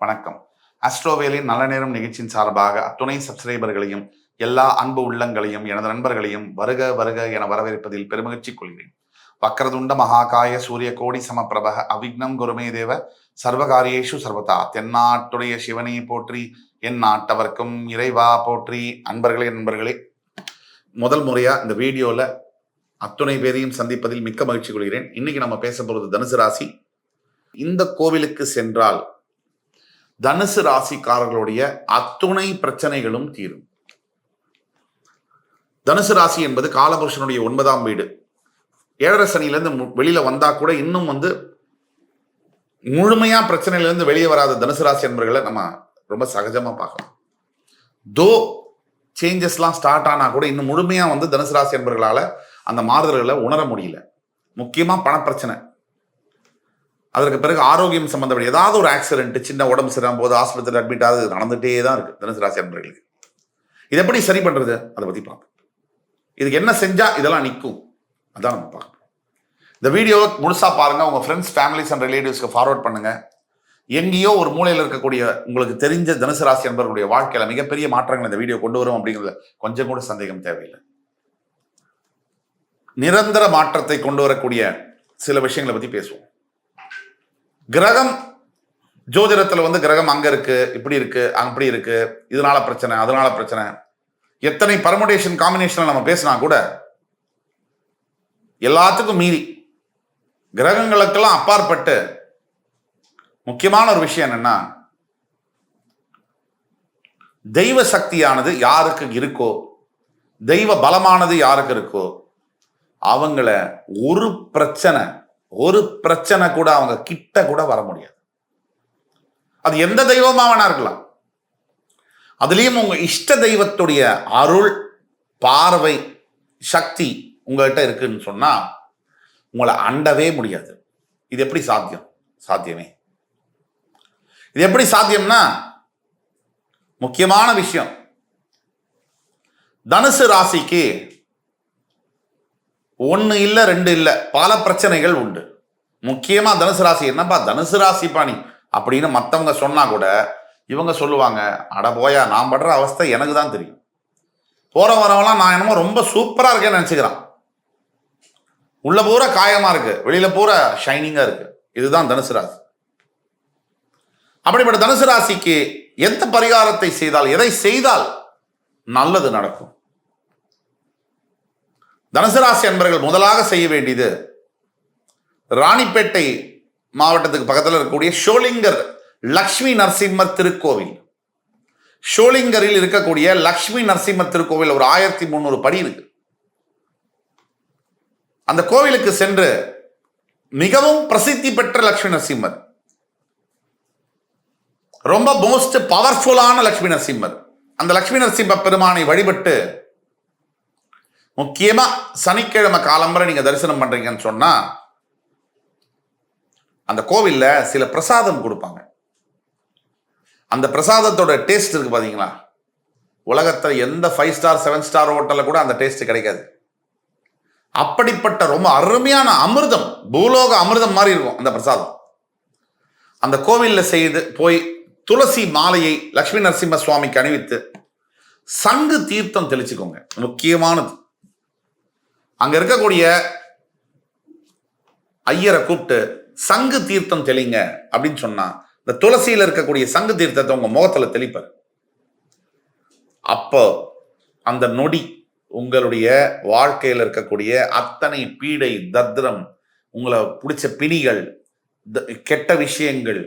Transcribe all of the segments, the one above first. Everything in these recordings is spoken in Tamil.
வணக்கம். அஸ்ட்ரோவேலின் நல்ல நேரம் நிகழ்ச்சியின் சார்பாக அத்துணை சப்ஸ்கிரைபர்களையும் எல்லா அன்பு உள்ளங்களையும் எனது நண்பர்களையும் வருக வருக என வரவேற்பதில் பெருமகிழ்ச்சி கொள்கிறேன். வக்ரதுண்ட மகாகாய சூரிய கோடி சமப்பிரபக அவிக்னம் குருமே தேவ சர்வகாரியேஷு சர்வதா. தென்னாட்டுடைய சிவனை போற்றி, என் நாட்டவர்க்கும் இறைவா போற்றி. நண்பர்களே, முதல் முறையா இந்த வீடியோல அத்துணை பேரையும் சந்திப்பதில் மிக்க மகிழ்ச்சி கொள்கிறேன். இன்னைக்கு நம்ம பேச போறது தனுசு ராசி. இந்த கோவிலுக்கு சென்றால் தனுசு ராசிக்காரர்களுடைய அத்துணை பிரச்சனைகளும் தீரும். தனுசு ராசி என்பது காலபுருஷனுடைய 9ஆம் வீடு. 7.5 சனியிலிருந்து வெளியில வந்தா கூட இன்னும் முழுமையா பிரச்சனையிலிருந்து வெளியே வராத தனுசு ராசி என்பவர்களை நம்ம ரொம்ப சகஜமா பார்க்கலாம். தோ சேஞ்சஸ்லாம் ஸ்டார்ட் ஆனா கூட இன்னும் முழுமையா தனுசு ராசி என்பவர்களால அந்த மாறுதல்களை உணர முடியல. முக்கியமா பணப்பிரச்சனை, அதற்கு பிறகு ஆரோக்கியம் சம்பந்தப்பட்ட ஏதாவது ஒரு ஆக்சிடென்ட், சின்ன உடம்பு சரியாகும் போது ஆஸ்பத்திரி அட்மிட் ஆகுது நடந்துட்டே தான் இருக்கு தனுசு ராசி அன்பர்களுக்கு. இது எப்படி சரி பண்றது, அதை பத்தி பார்ப்போம். இதுக்கு என்ன செஞ்சா இதெல்லாம் நிற்கும், அதான் நம்ம பார்க்கணும். இந்த வீடியோவை முழுசா பாருங்க, உங்க ஃப்ரெண்ட்ஸ், ஃபேமிலிஸ் அண்ட் ரிலேட்டிவ்ஸ்க்கு ஃபார்வர்ட் பண்ணுங்க. எங்கேயோ ஒரு மூலையில் இருக்கக்கூடிய உங்களுக்கு தெரிஞ்ச தனுசு ராசி அன்பர்களுடைய வாழ்க்கையில மிகப்பெரிய மாற்றங்கள் இந்த வீடியோ கொண்டு வரும் அப்படிங்கிறதுல கொஞ்சம் கூட சந்தேகம் தேவையில்லை. நிரந்தர மாற்றத்தை கொண்டு வரக்கூடிய சில விஷயங்களை பத்தி பேசுவோம். கிரகம் ஜோதிடத்துல கிரகம் அங்க இருக்கு, இப்படி இருக்கு, அப்படி இருக்கு, இதனால பிரச்சனை, அதனால பிரச்சனை, எத்தனை பர்முடேஷன் காம்பினேஷன் நம்ம பேசினா கூட எல்லாத்துக்கும் மீறி கிரகங்களுக்கெல்லாம் அப்பாற்பட்டு முக்கியமான ஒரு விஷயம் என்னன்னா, தெய்வ சக்தியானது யாருக்கு இருக்கோ, தெய்வ பலமானது யாருக்கு இருக்கோ அவங்கள ஒரு பிரச்சனை கூட அவங்க கிட்ட கூட வர முடியாது. அது எந்த தெய்வமா வேணா இருக்கலாம். அதுலயும் உங்க இஷ்ட தெய்வத்துடைய அருள், பார்வை, சக்தி உங்ககிட்ட இருக்குன்னு சொன்னா உங்களை அண்டவே முடியாது. இது எப்படி சாத்தியம்? சாத்தியமே. இது எப்படி சாத்தியம்னா, முக்கியமான விஷயம், தனுசு ராசிக்கு 1 இல்லை 2 இல்லை, பல பிரச்சனைகள் உண்டு. முக்கியமா தனுசு ராசி, என்னப்பா தனுசு ராசி பாணி அப்படின்னு மற்றவங்க சொன்னா கூட இவங்க சொல்லுவாங்க, அட போயா, நான் படுற அவஸ்தை எனக்கு தான் தெரியும். போற வரவெல்லாம் நான் என்னமோ ரொம்ப சூப்பரா இருக்கேன்னு நினைச்சுக்கிறான். உள்ள பூரா காயமா இருக்கு, வெளியில பூரா ஷைனிங்கா இருக்கு. இதுதான் தனுசு ராசி. அப்படிப்பட்ட தனுசு ராசிக்கு எந்த பரிகாரத்தை செய்தால், எதை செய்தால் நல்லது நடக்கும்? தனுசு ராசி அன்பர்கள் முதலாக செய்ய வேண்டியது, ராணிப்பேட்டை மாவட்டத்துக்கு பக்கத்தில் இருக்கக்கூடிய ஷோலிங்கர் லக்ஷ்மி நரசிம்மர் திருக்கோவில். ஷோலிங்கரில் இருக்கக்கூடிய லக்ஷ்மி நரசிம்மர் திருக்கோவில் ஒரு 1300 படி இருக்கு. அந்த கோவிலுக்கு சென்று மிகவும் பிரசித்தி பெற்ற லக்ஷ்மி நரசிம்மர், ரொம்ப மோஸ்ட் பவர்ஃபுல்லான லக்ஷ்மி நரசிம்மர், அந்த லக்ஷ்மி நரசிம்ம பெருமானை வழிபட்டு முக்கியமா சனிக்கிழமை காலம்பரை நீங்க தரிசனம் பண்றீங்கன்னு சொன்னா அந்த கோவில்ல சில பிரசாதம் கொடுப்பாங்க. அந்த பிரசாதத்தோட டேஸ்ட் இருக்கு பாத்தீங்களா, உலகத்துல எந்த 5 ஸ்டார் 7 ஸ்டார் ஹோட்டல்ல கூட அந்த டேஸ்ட் கிடைக்காது. அப்படிப்பட்ட ரொம்ப அருமையான அமிர்தம், பூலோக அமிர்தம் மாதிரி இருக்கும் அந்த பிரசாதம். அந்த கோவில்ல செய்து போய் துளசி மாலையை லட்சுமி நரசிம்ம சுவாமிக்கு அணிவித்து சங்கு தீர்த்தம் தெளிச்சுக்கோங்க. முக்கியமானது, அங்க இருக்கக்கூடிய ஐயரை கூப்பிட்டு சங்கு தீர்த்தம் தெளிங்க அப்படின்னு சொன்னா இந்த துளசியில இருக்கக்கூடிய சங்கு தீர்த்தத்தை உங்க முகத்துல தெளிப்பார். அப்போ அந்த நொடி உங்களுடைய வாழ்க்கையில் இருக்கக்கூடிய அத்தனை பீடை, தத்ரம், உங்களை பிடிச்ச பிணிகள், கெட்ட விஷயங்கள்,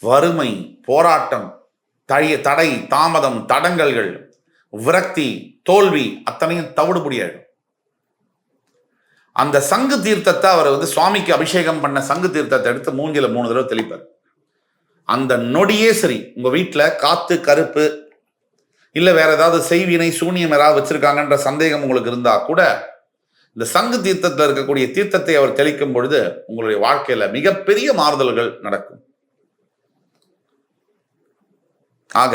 வறுமை, போராட்டம், தடை, தாமதம், தடங்கல்கள், விரக்தி, தோல்வி அத்தனையும் தவிடுபடியாயிடும். அந்த சங்கு தீர்த்தத்தை அவர் சுவாமிக்கு அபிஷேகம் பண்ண சங்கு தீர்த்தத்தை எடுத்து மூஞ்சில 3 தடவை தெளிப்பார். அந்த நொடியே சரி, உங்க வீட்டுல காத்து, கருப்பு, இல்ல வேற ஏதாவது செய்வினை, சூனியம் யாராவது வச்சிருக்காங்கன்ற சந்தேகம் உங்களுக்கு இருந்தா கூட இந்த சங்கு தீர்த்தத்தில் இருக்கக்கூடிய தீர்த்தத்தை அவர் தெளிக்கும் பொழுது உங்களுடைய வாழ்க்கையில மிகப்பெரிய மாறுதல்கள் நடக்கும். ஆக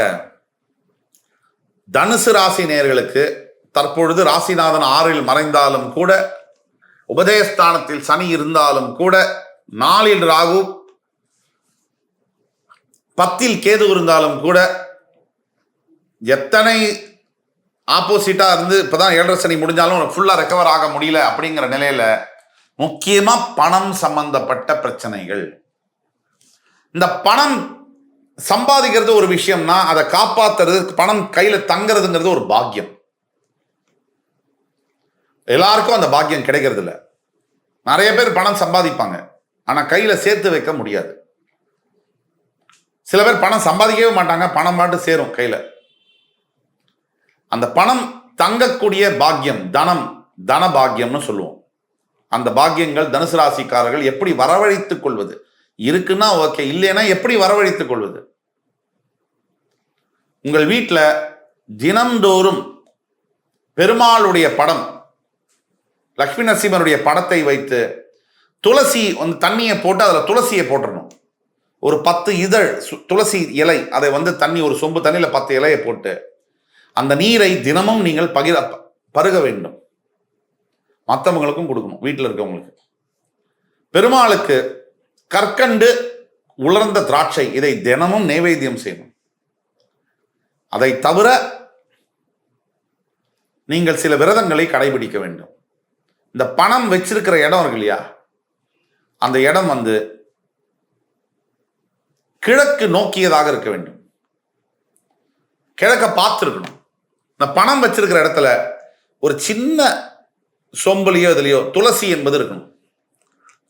தனுசு ராசி நேயர்களுக்கு தற்பொழுது ராசிநாதன் 6இல் மறைந்தாலும் கூட, உபதேசஸ்தானத்தில் சனி இருந்தாலும் கூட, 4இல் ராகு, 10ல் கேது இருந்தாலும் கூட எத்தனை ஆப்போசிட்டா இருந்து இப்பதான் 7.5 சனி முடிஞ்சாலும் ஃபுல்லா ரெக்கவர் ஆக முடியல அப்படிங்கிற நிலையில முக்கியமா பணம் சம்பந்தப்பட்ட பிரச்சனைகள். இந்த பணம் சம்பாதிக்கிறது ஒரு விஷயம்னா அதை காப்பாத்துறது, பணம் கையில தங்குறதுங்கிறது ஒரு பாக்கியம். எல்லாருக்கும் அந்த பாக்கியம் கிடைக்கிறது இல்லை. நிறைய பேர் பணம் சம்பாதிப்பாங்க, ஆனா கையில சேர்த்து வைக்க முடியாது. சில பேர் பணம் சம்பாதிக்கவே மாட்டாங்க, பணம் பாட்டு சேரும் கையில. அந்த பணம் தங்கக்கூடிய பாக்கியம் தன பாக்கியம்னு சொல்லுவோம். அந்த பாக்கியங்கள் தனுசு ராசிக்காரர்கள் எப்படி வரவழைத்துக் கொள்வது? இருக்குன்னா ஓகே, இல்லைன்னா எப்படி வரவழைத்துக் கொள்வது? உங்கள் வீட்டில் தினந்தோறும் பெருமாளுடைய படம், லட்சுமி நரசிம்மருடைய படத்தை வைத்து துளசி வந்து தண்ணியை போட்டு அதில் துளசியை போட்டுடணும். ஒரு 10 இதழ் துளசி இலை, அதை வந்து தண்ணி, ஒரு சொம்பு தண்ணியில் 10 இலையை போட்டு அந்த நீரை தினமும் நீங்கள் பருக வேண்டும். மற்றவங்களுக்கும் கொடுக்கணும், வீட்டில் இருக்கவங்களுக்கு. பெருமாளுக்கு கற்கண்டு, உலர்ந்த திராட்சை, இதை தினமும் நைவேத்தியம் செய்யணும். அதை தவிர நீங்கள் சில விரதங்களை கடைபிடிக்க வேண்டும். இந்த பணம் வச்சிருக்கிற இடம் இருக்கு இல்லையா, அந்த இடம் வந்து கிழக்கு நோக்கியதாக இருக்க வேண்டும். கிழக்க பார்த்துருக்கணும். இந்த பணம் வச்சிருக்கிற இடத்துல ஒரு சின்ன சொம்புலையோ இதுலையோ துளசி என்பது இருக்கணும்.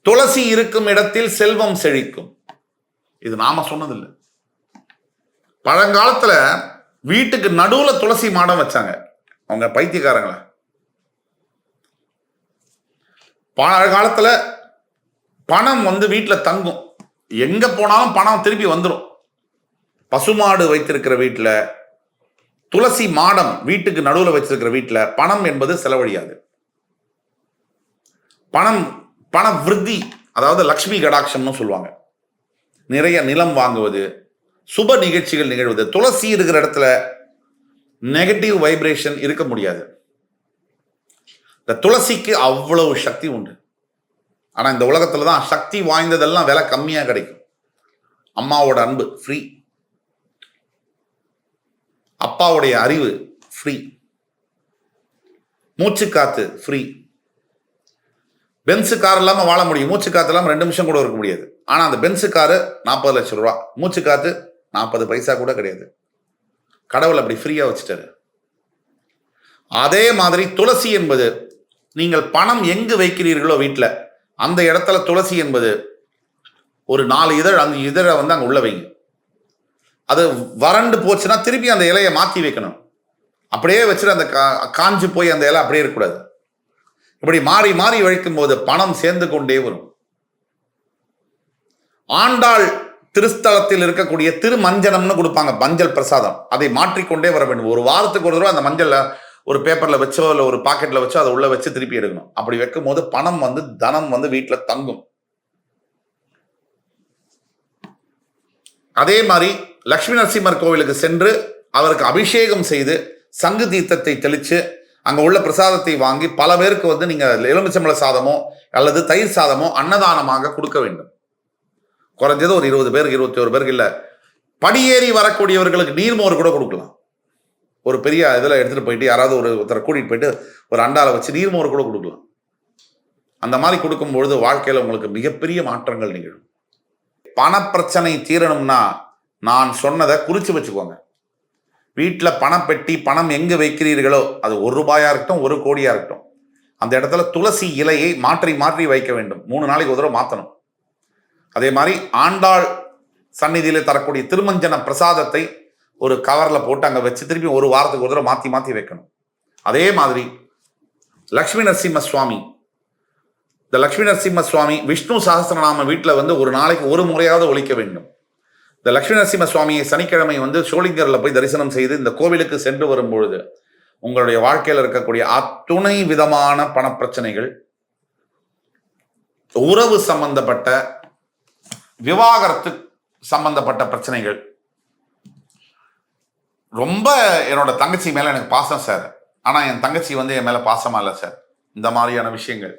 துளசி இருக்கும் இடத்தில் செல்வம் செழிக்கும். இது நாம சொன்னதில்லை. பழங்காலத்துல வீட்டுக்கு நடுவுல துளசி மாடம் வச்சாங்க. அவங்க பைத்தியக்காரங்களா? பழங்காலத்துல பணம் வந்து வீட்டில் தங்கும், எங்க போனாலும் பணம் திருப்பி வந்துடும். பசுமாடு வைத்திருக்கிற வீட்டில், துளசி மாடம் வீட்டுக்கு நடுவில் வச்சிருக்கிற வீட்டில் பணம் என்பது செலவழியாது. பண விருத்தி, அதாவது லக்ஷ்மி கடாட்சம்னு சொல்லுவாங்க. நிறைய நிலம் வாங்குவது, சுப நிகழ்ச்சிகள் நிகழ்வது. துளசி இருக்கிற இடத்துல நெகட்டிவ் வைப்ரேஷன் இருக்க முடியாது. இந்த துளசிக்கு அவ்வளவு சக்தி உண்டு. ஆனா இந்த உலகத்துல தான் சக்தி வாய்ந்ததெல்லாம் விலை கம்மியா கிடைக்கும். அம்மாவோட அன்பு ஃப்ரீ, அப்பாவுடைய அறிவு ஃப்ரீ, மூச்சு காத்து ஃப்ரீ. பென்சு கார் இல்லாம வாழ முடியும், மூச்சு காத்து இல்லாம 2 நிமிஷம் கூட இருக்க முடியாது. ஆனா அந்த பென்சு காரு 40 லட்சம் ரூபா, மூச்சு காத்து 40 பைசா கூட கிடையாது. கடவுள் அப்படி ஃப்ரீயா வச்சுட்டாரு. அதே மாதிரி துளசி என்பது, நீங்கள் பணம் எங்கு வைக்கிறீர்களோ வீட்டில், அந்த இடத்துல துளசி என்பது ஒரு 4 இதழ் 5 இதழை வந்து அங்கே உள்ள வைங்க. அது வறண்டு போச்சுன்னா திருப்பி அந்த இலையை மாற்றி வைக்கணும். அப்படியே வச்சுட்டு அந்த காஞ்சு போய் அந்த இலை அப்படியே இருக்கக்கூடாது. இப்படி மாறி மாறி வைக்கும் போது பணம் சேர்ந்து கொண்டே வரும். ஆண்டாள் திருஸ்தலத்தில் இருக்கக்கூடிய திருமஞ்சனம்னு கொடுப்பாங்க, மஞ்சள் பிரசாதம். அதை மாற்றிக்கொண்டே வர வேண்டும். ஒரு வாரத்துக்கு ஒரு தடவை அந்த மஞ்சள் ஒரு பேப்பர்ல வச்சோ இல்லை ஒரு பாக்கெட்ல வச்சோ அதை உள்ள வச்சு திருப்பி எடுக்கணும். அப்படி வைக்கும் போது பணம் வந்து தனம் வந்து வீட்டுல தங்கும். அதே மாதிரி லட்சுமி நரசிம்மர் கோவிலுக்கு சென்று அவருக்கு அபிஷேகம் செய்து சங்கு தீர்த்தத்தை தெளிச்சு அங்க உள்ள பிரசாதத்தை வாங்கி பல பேருக்கு வந்து நீங்க எலுமிச்சம்பழ சாதமோ அல்லது தயிர் சாதமோ அன்னதானமாக கொடுக்க வேண்டும். குறைஞ்சது ஒரு 20 பேருக்கு 21 பேருக்கு இல்ல, படியேறி வரக்கூடியவர்களுக்கு நீர்மோர் கூட கொடுக்கலாம். ஒரு பெரிய இதில் எடுத்துகிட்டு போயிட்டு யாராவது ஒருத்தரை கூட்டிகிட்டு போயிட்டு ஒரு அண்டால வச்சு நீர்மோர் கூட கொடுக்கலாம். அந்த மாதிரி கொடுக்கும்பொழுது வாழ்க்கையில் உங்களுக்கு மிகப்பெரிய மாற்றங்கள் நிகழும். பணப்பிரச்சனை தீரணும்னா நான் சொன்னதை குறித்து வச்சுக்கோங்க. வீட்டில் பணப்பெட்டி, பணம் எங்கே வைக்கிறீர்களோ, அது 1 ரூபாயா இருக்கட்டும் 1 கோடியா இருக்கட்டும், அந்த இடத்துல துளசி இலையை மாற்றி மாற்றி வைக்க வேண்டும். 3 நாளைக்கு ஒரு தடவை மாற்றணும். அதே மாதிரி ஆண்டாள் சந்நிதியில் தரக்கூடிய திருமஞ்சன பிரசாதத்தை ஒரு கவர்ல போட்டு அங்க வச்சு திருப்பி 1 வாரத்துக்கு ஒரு தடவை மாத்தி மாத்தி வைக்கணும். அதே மாதிரி லட்சுமி நரசிம்ம சுவாமி, இந்த லட்சுமி நரசிம்ம சுவாமி விஷ்ணு சஹஸ்ரநாம வீட்டில் வந்து ஒரு நாளைக்கு 1 முறையாவது ஒலிக்க வேண்டும். இந்த லட்சுமி நரசிம்ம சுவாமியை சனிக்கிழமை வந்து சோளிங்கரில் போய் தரிசனம் செய்து இந்த கோவிலுக்கு சென்று வரும்பொழுது உங்களுடைய வாழ்க்கையில் இருக்கக்கூடிய அத்துணை விதமான பணப்பிரச்சனைகள், உறவு சம்பந்தப்பட்ட, விவாகரத்து சம்பந்தப்பட்ட பிரச்சனைகள், ரொம்ப என்னோட தங்கச்சி மேல எனக்கு பாசம் சார், ஆனா என் தங்கச்சி வந்து என் மேல பாசமா இல்லை சார், இந்த மாதிரியான விஷயங்கள்,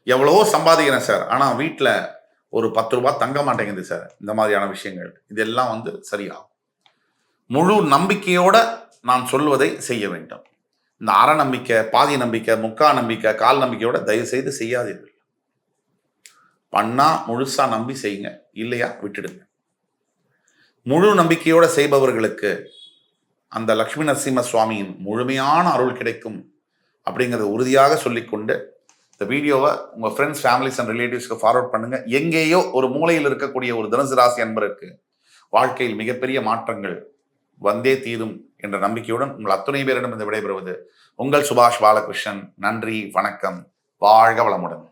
எவ்வளவோ சம்பாதிக்கிறேன் சார், ஆனா வீட்டில் ஒரு 10 ரூபாய் தங்க மாட்டேங்குது சார், இந்த மாதிரியான விஷயங்கள் இதெல்லாம் வந்து சரியாகும். முழு நம்பிக்கையோட நான் சொல்வதை செய்ய வேண்டும். இந்த அரை நம்பிக்கை, பாதி நம்பிக்கை, முக்கா நம்பிக்கை, கால் நம்பிக்கையோட தயவு செய்து செய்யாதீர்கள். பண்ணா முழுசா நம்பி செய்யுங்க, இல்லையா விட்டுடுங்க. முழு நம்பிக்கையோட செய்பவர்களுக்கு அந்த லட்சுமி நரசிம்ம சுவாமியின் முழுமையான அருள் கிடைக்கும் அப்படிங்கிறத உறுதியாக சொல்லிக்கொண்டு இந்த வீடியோவை உங்கள் ஃப்ரெண்ட்ஸ், ஃபேமிலிஸ் அண்ட் ரிலேட்டிவ்ஸ்க்கு ஃபார்வர்ட் பண்ணுங்க. எங்கேயோ ஒரு மூலையில் இருக்கக்கூடிய ஒரு தனுசு ராசி அன்பருக்கு வாழ்க்கையில் மிகப்பெரிய மாற்றங்கள் வந்தே தீரும் என்ற நம்பிக்கையுடன் உங்கள் அத்துணை பேரிடம் இந்த விடைபெறுவது உங்கள் சுபாஷ் பாலகிருஷ்ணன். நன்றி, வணக்கம், வாழ்க வளமுடன்.